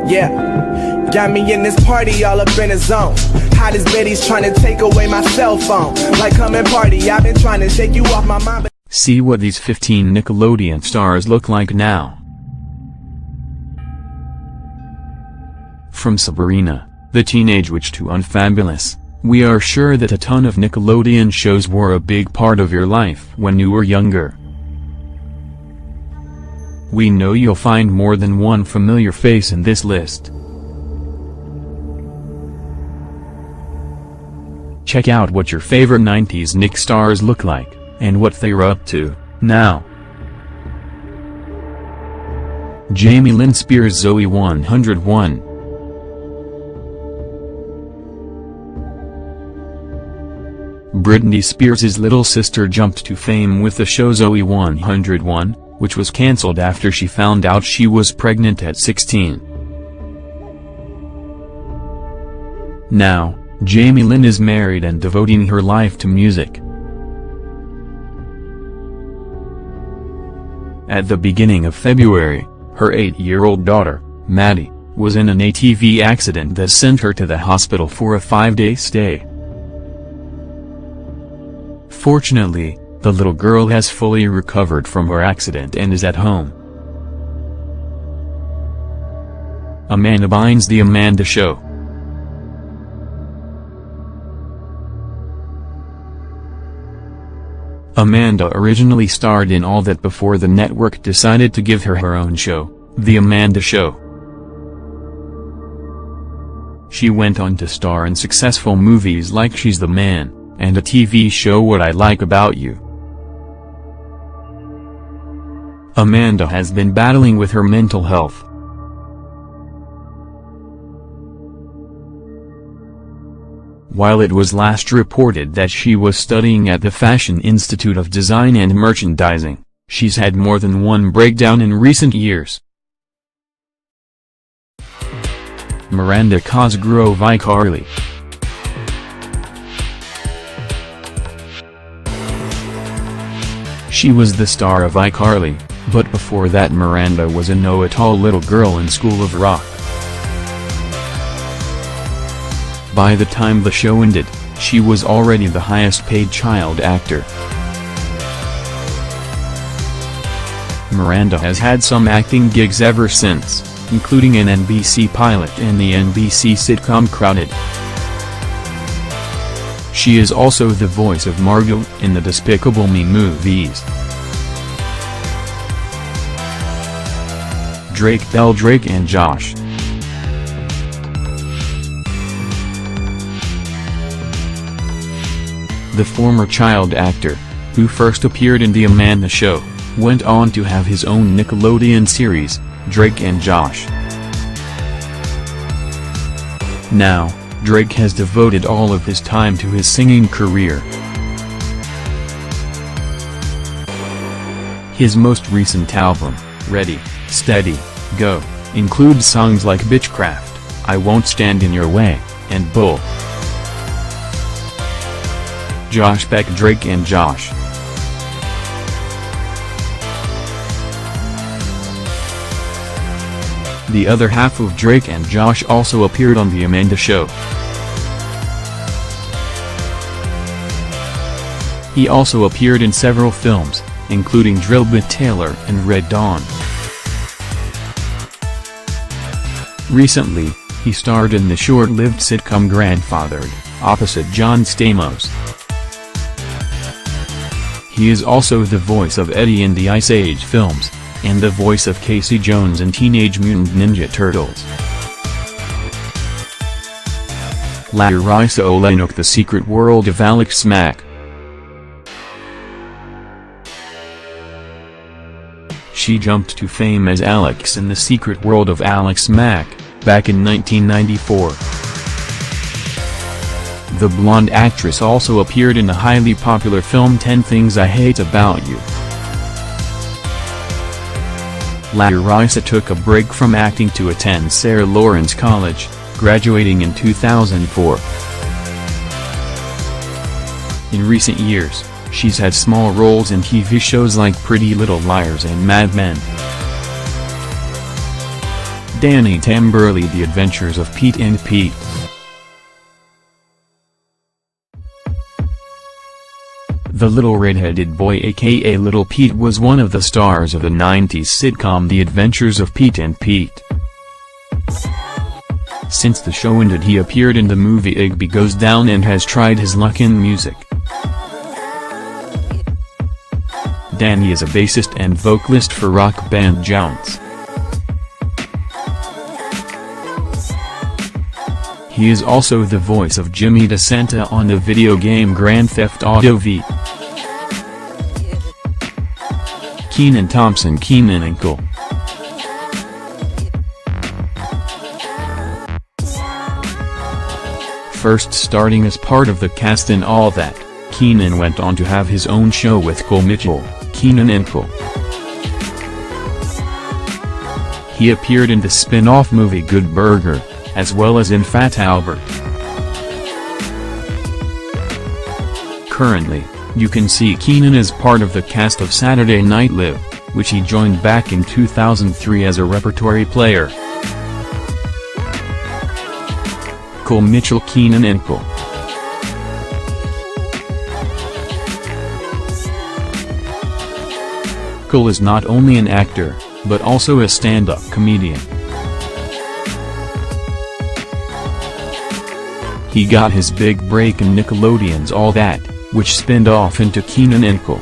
Yeah, got me in this party all up in the zone. Hottest Betty's trying to take away my cell phone. Like, come and party, I've been trying to shake you off my mind. See what these 15 Nickelodeon stars look like now. From Sabrina, the Teenage Witch, to Unfabulous, we are sure that a ton of Nickelodeon shows were a big part of your life when you were younger. We know you'll find more than one familiar face in this list. Check out what your favorite 90s Nick stars look like, and what they're up to now. Jamie Lynn Spears, Zoe 101. Britney Spears' little sister jumped to fame with the show Zoe 101, which was cancelled after she found out she was pregnant at 16. Now, Jamie Lynn is married and devoting her life to music. At the beginning of February, her 8-year-old daughter, Maddie, was in an ATV accident that sent her to the hospital for a 5-day stay. Fortunately, the little girl has fully recovered from her accident and is at home. Amanda Bynes, The Amanda Show. Amanda originally starred in all that before the network decided to give her her own show, The Amanda Show. She went on to star in successful movies like She's the Man, and a TV show What I Like About You. Amanda has been battling with her mental health. While it was last reported that she was studying at the Fashion Institute of Design and Merchandising, she's had more than one breakdown in recent years. Miranda Cosgrove, iCarly. She was the star of iCarly, but before that Miranda was a know-it-all little girl in School of Rock. By the time the show ended, she was already the highest-paid child actor. Miranda has had some acting gigs ever since, including an NBC pilot and the NBC sitcom Crowded. She is also the voice of Margot in the Despicable Me movies. Drake Bell, Drake and Josh. The former child actor, who first appeared in The Amanda Show, went on to have his own Nickelodeon series, Drake and Josh. Now, Drake has devoted all of his time to his singing career. His most recent album, Ready, Steady, Go, includes songs like Bitchcraft, I Won't Stand in Your Way, and Bull. Josh Beck, Drake and Josh. The other half of Drake and Josh also appeared on The Amanda Show. He also appeared in several films, including Drillbit Taylor and Red Dawn. Recently, he starred in the short-lived sitcom Grandfathered, opposite John Stamos. He is also the voice of Eddie in the Ice Age films, and the voice of Casey Jones in Teenage Mutant Ninja Turtles. Larissa Oleynik, The Secret World of Alex Mack. She jumped to fame as Alex in The Secret World of Alex Mack, back in 1994. The blonde actress also appeared in the highly popular film 10 Things I Hate About You. Larissa took a break from acting to attend Sarah Lawrence College, graduating in 2004. In recent years, she's had small roles in TV shows like Pretty Little Liars and Mad Men. Danny Tamberly, The Adventures of Pete and Pete. The little red-headed boy aka Little Pete was one of the stars of the 90s sitcom The Adventures of Pete and Pete. Since the show ended, he appeared in the movie Igby Goes Down and has tried his luck in music. Danny is a bassist and vocalist for rock band Jounce. He is also the voice of Jimmy DeSanta on the video game Grand Theft Auto V. Kenan Thompson Kenan-Inkle. First starting as part of the cast in All That, Kenan went on to have his own show with Cole Mitchell, Kenan-Inkle. He appeared in the spin-off movie Good Burger, as well as in Fat Albert. Currently, you can see Kenan as part of the cast of Saturday Night Live, which he joined back in 2003 as a repertory player. Cole Mitchell Kenan-Inkle. Cole is not only an actor, but also a stand-up comedian. He got his big break in Nickelodeon's All That, which spinned off into Kenan-Inkle.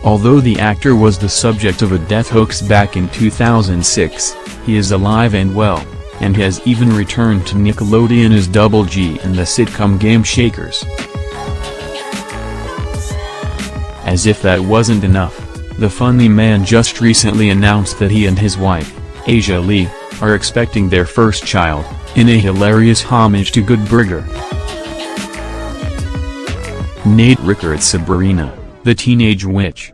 Although the actor was the subject of a death hoax back in 2006, he is alive and well, and has even returned to Nickelodeon as Double G in the sitcom Game Shakers. As if that wasn't enough, the funny man just recently announced that he and his wife, Asia Lee, are expecting their first child, in a hilarious homage to Good Burger. Nate Rickards Sabrina, the Teenage Witch.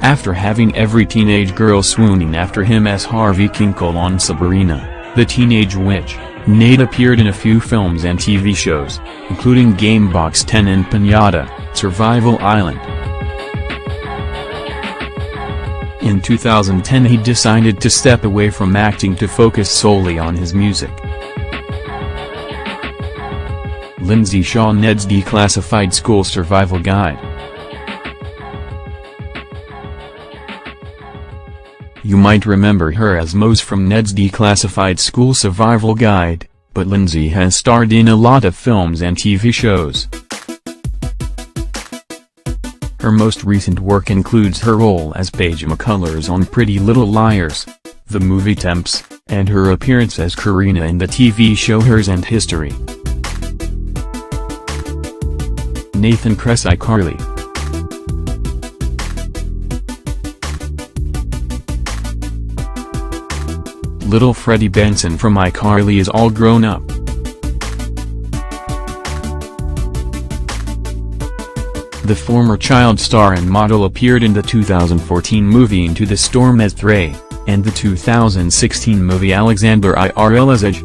After having every teenage girl swooning after him as Harvey Kinkle on Sabrina, the Teenage Witch, Nate appeared in a few films and TV shows, including Gamebox 10 and Pinata, Survival Island. In 2010 he decided to step away from acting to focus solely on his music. Lindsay Shaw, Ned's Declassified School Survival Guide. You might remember her as Mose from Ned's Declassified School Survival Guide, but Lindsay has starred in a lot of films and TV shows. Her most recent work includes her role as Paige McCullers on Pretty Little Liars, the movie Temps, and her appearance as Karina in the TV show Hers and History. Nathan Kress iCarly. Little Freddie Benson from iCarly is All Grown Up. The former child star and model appeared in the 2014 movie Into the Storm as Thray, and the 2016 movie Alexander IRL as Edge.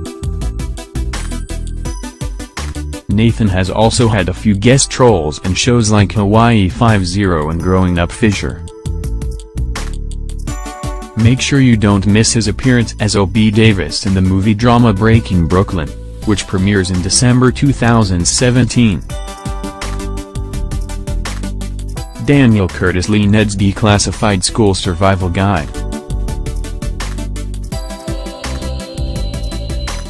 Nathan has also had a few guest roles in shows like Hawaii 5-0 and Growing Up Fisher. Make sure you don't miss his appearance as O.B. Davis in the movie drama Breaking Brooklyn, which premieres in December 2017. Daniel Curtis Lee, Ned's Declassified School Survival Guide.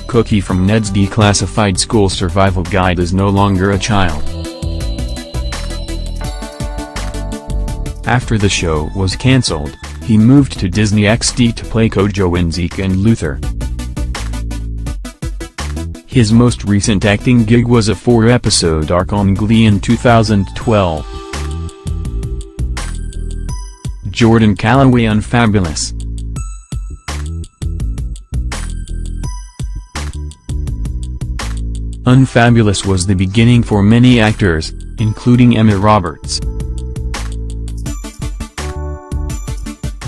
Cookie from Ned's Declassified School Survival Guide is no longer a child. After the show was cancelled, he moved to Disney XD to play Kojo in Zeke and Luther. His most recent acting gig was a 4-episode arc on Glee in 2012. Jordan Calloway Unfabulous. Unfabulous was the beginning for many actors, including Emma Roberts.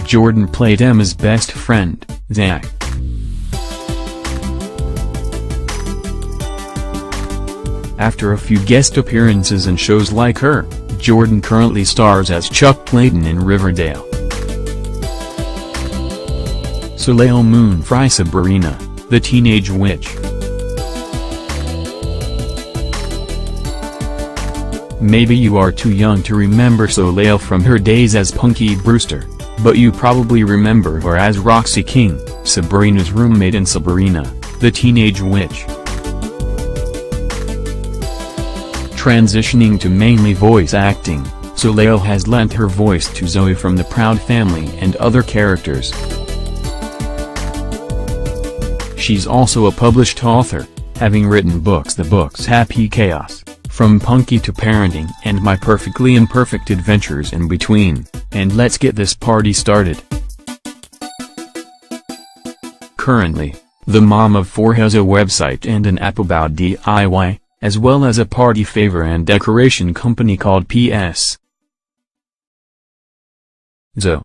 Jordan played Emma's best friend, Zach. After a few guest appearances in shows like Her, Jordan currently stars as Chuck Clayton in Riverdale. Soleil Moon Frye Sabrina, the Teenage Witch. Maybe you are too young to remember Soleil from her days as Punky Brewster, but you probably remember her as Roxy King, Sabrina's roommate in Sabrina, the Teenage Witch. Transitioning to mainly voice acting, Soleil has lent her voice to Zoe from The Proud Family and other characters. She's also a published author, having written books: The Books Happy Chaos, From Punky to Parenting, and My Perfectly Imperfect Adventures in Between, and Let's Get This Party Started. Currently, the mom of four has a website and an app about DIY, as well as a party favor and decoration company called PS. Zoe.